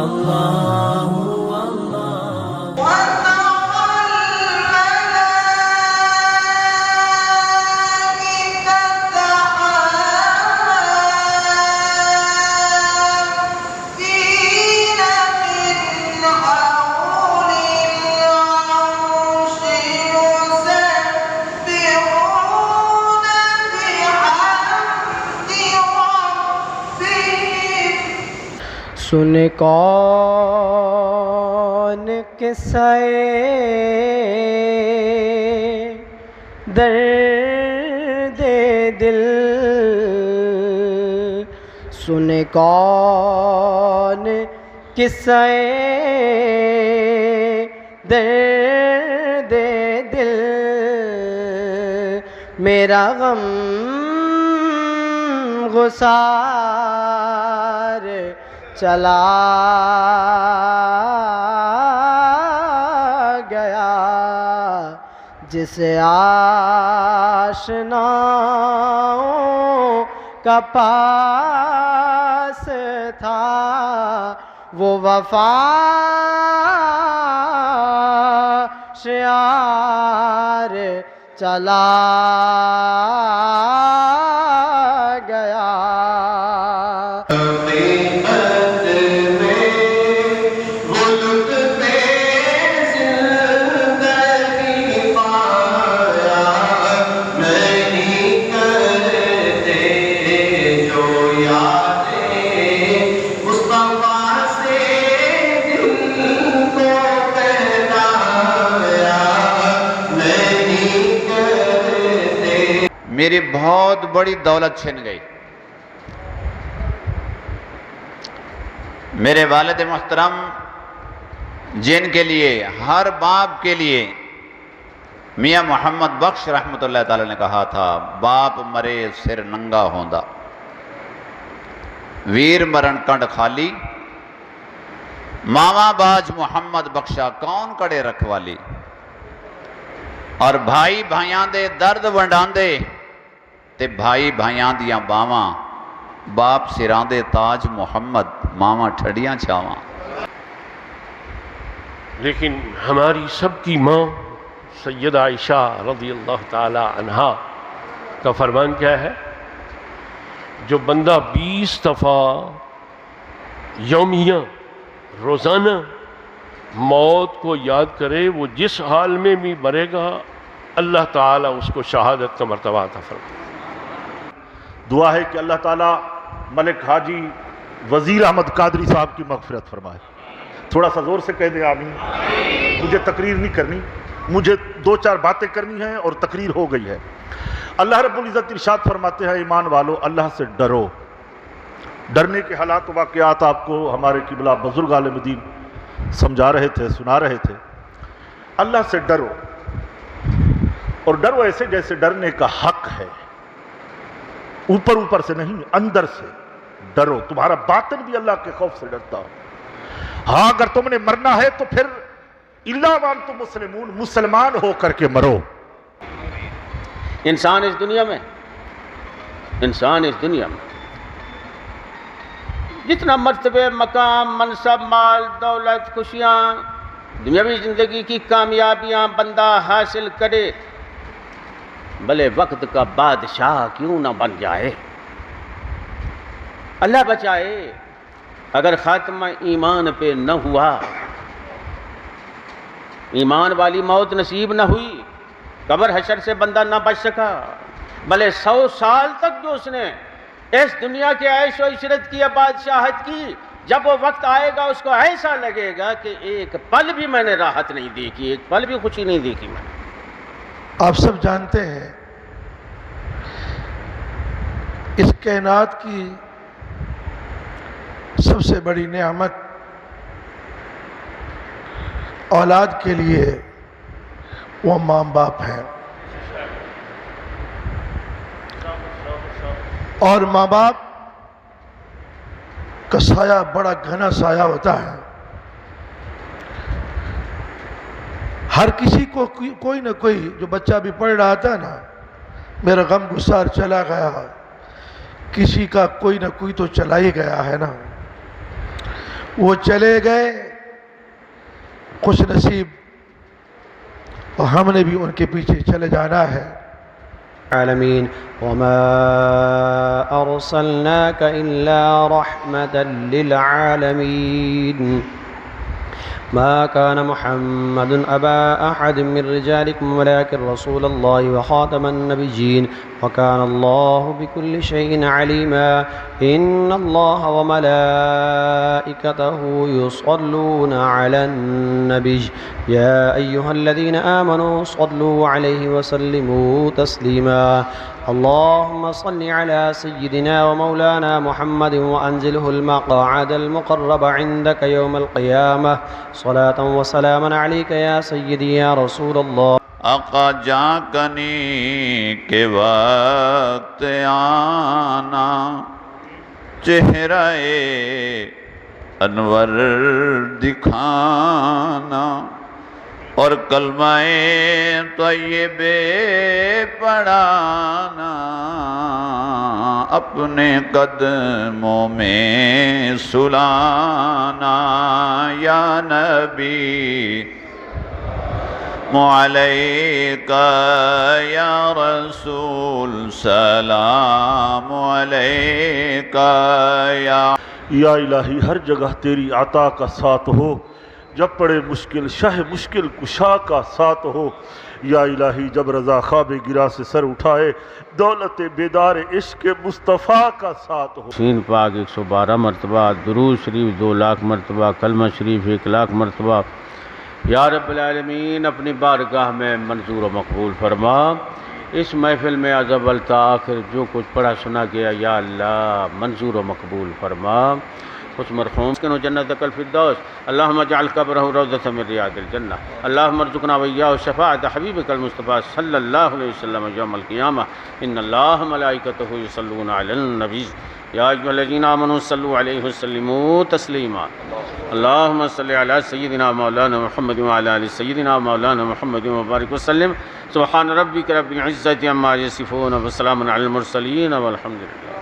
اللہ سن کون قصہ درد دل، سن کون قصہ درد دل، میرا غم گسار چلا گیا، جسے آشناؤں کا پاس تھا وہ وفا شعار چلا گیا۔ میری بہت بڑی دولت چھن گئی۔ میرے والد محترم جن کے لیے ہر باپ کے لیے میاں محمد بخش رحمت اللہ تعالی نے کہا تھا، باپ مرے سر ننگا ہوندا، ویر مرن کنڈ خالی، ماما باج محمد بخشا کون کڑے رکھوالی، اور بھائی بھائیاں دے درد ونڈان دے تے بھائی بھائیاں دیاں باواں، باپ سران دے تاج محمد، ماما ٹھڑیاں چھاواں۔ لیکن ہماری سب کی ماں سیدہ عائشہ رضی اللہ تعالی عنہا کا فرمان کیا ہے؟ جو بندہ 20 دفعہ یومیہ روزانہ موت کو یاد کرے، وہ جس حال میں بھی مرے گا اللہ تعالیٰ اس کو شہادت کا مرتبہ عطا فرمائے۔ دعا ہے کہ اللہ تعالیٰ ملک حاجی وزیر احمد قادری صاحب کی مغفرت فرمائے۔ تھوڑا سا زور سے کہہ دیں آمین۔ مجھے تقریر نہیں کرنی، مجھے 2-4 باتیں کرنی ہیں اور تقریر ہو گئی ہے۔ اللہ رب العزت ارشاد فرماتے ہیں، ایمان والو اللہ سے ڈرو۔ ڈرنے کے حالات و واقعات آپ کو ہمارے قبلہ بزرگ عالم دین سمجھا رہے تھے، سنا رہے تھے۔ اللہ سے ڈرو، اور ڈرو ایسے جیسے ڈرنے کا حق ہے، اوپر سے نہیں، اندر سے ڈرو۔ تمہارا باطن بھی اللہ کے خوف سے ڈرتا ہو۔ ہاں اگر تم نے مرنا ہے تو پھر الا وانتم مسلمون، مسلمان ہو کر کے مرو۔ انسان اس دنیا میں جتنا مرتبے، مقام، منصب، مال، دولت، خوشیاں، دنیاوی زندگی کی کامیابیاں بندہ حاصل کرے، بھلے وقت کا بادشاہ کیوں نہ بن جائے، اللہ بچائے اگر خاتمہ ایمان پہ نہ ہوا، ایمان والی موت نصیب نہ ہوئی، قبر حشر سے بندہ نہ بچ سکا، بھلے 100 سال تک جو اس نے اس دنیا کے عیش و عشرت کی بادشاہت کی، جب وہ وقت آئے گا اس کو ایسا لگے گا کہ ایک پل بھی میں نے راحت نہیں دیکھی، ایک پل بھی خوشی نہیں دیکھی میں نے۔ آپ سب جانتے ہیں اس کائنات کی سب سے بڑی نعمت اولاد کے لیے وہ ماں باپ ہیں، اور ماں باپ کا سایہ بڑا گھنا سایہ ہوتا ہے۔ ہر کسی کو کوئی نہ کوئی، جو بچہ بھی پڑھ رہا تھا نا، میرا غم گسار چلا گیا، کسی کا کوئی نہ کوئی تو چلا ہی گیا ہے نا۔ وہ چلے گئے خوش نصیب، اور ہم نے بھی ان کے پیچھے چلے جانا ہے۔ العالمين وما أرسلناك إلا رحمة للعالمين ما كان محمد أبا أحد من رجالكم ولكن رسول الله وخاتم النبيين وكان الله بكل شيء عليما إن الله وملائكته يصلون على النبي يا أيها الذين آمنوا صلوا عليه وسلموا تسليما اللهم صل على سيدنا ومولانا محمد وأنزله المقعد المقرب عندك يوم القيامة صلاة وسلاما عليك يا سيدي يا رسول الله۔ آقا جاں کنی کے وقت آنا، چہرہ انور دکھانا، اور کلمہ طیبے پڑھانا، اپنے قدموں میں سلانا، یا نبی علیکہ یا رسول سلام علیکہ یا الہی ہر جگہ تیری عطا کا ساتھ ہو، جب پڑے مشکل شاہ مشکل کشا کا ساتھ ہو۔ یا الہی جب رضا خواب گرا سے سر اٹھائے، دولت بیدار عشق مصطفیٰ کا ساتھ ہو۔ سین پاک 112 مرتبہ، درود شریف 2 لاکھ مرتبہ، کلمہ شریف 1 لاکھ مرتبہ۔ یا رب العالمین اپنی بارگاہ میں منظور و مقبول فرما۔ اس محفل میں از اول تا آخر جو کچھ پڑھا سنا گیا یا اللہ منظور و مقبول فرما۔ کچھ مرحوم اسکنوا جنتک الفردوس، اللہم اجعل قبرہ روضۃ من ریاض الجنہ، اللہم ارزقنا وإیاہ شفاعۃ حبیبک المصطفیٰ صلی اللہ علیہ وسلم یوم القیامہ، ان اللہ ملائکتہ یصلون علی النبی یا ایھا الذین آمنوا صلوا علیہ وسلموا تسلیما، اللہم صل علی سیدنا مولانا محمد وعلی آل سیدنا مولانا محمد وبارک وسلم، سبحان ربک رب العزۃ عما یصفون وسلام علی المرسلین والحمد للہ۔